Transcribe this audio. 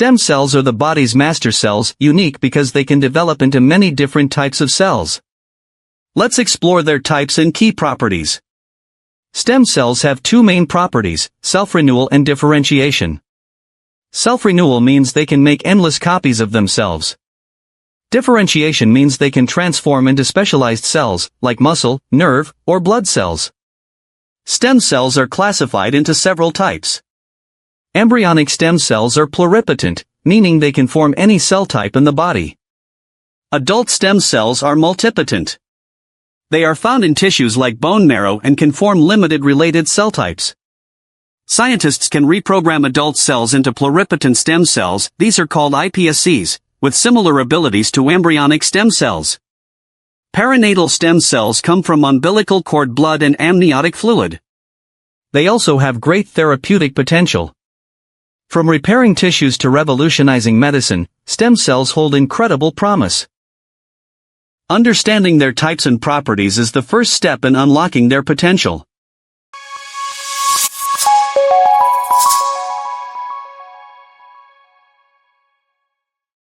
Stem cells are the body's master cells, unique because they can develop into many different types of cells. Let's explore their types and key properties. Stem cells have two main properties, self-renewal and differentiation. Self-renewal means they can make endless copies of themselves. Differentiation means they can transform into specialized cells, like muscle, nerve, or blood cells. Stem cells are classified into several types. Embryonic stem cells are pluripotent, meaning they can form any cell type in the body. Adult stem cells are multipotent. They are found in tissues like bone marrow and can form limited related cell types. Scientists can reprogram adult cells into pluripotent stem cells, these are called iPSCs, with similar abilities to embryonic stem cells. Perinatal stem cells come from umbilical cord blood and amniotic fluid. They also have great therapeutic potential. From repairing tissues to revolutionizing medicine, stem cells hold incredible promise. Understanding their types and properties is the first step in unlocking their potential.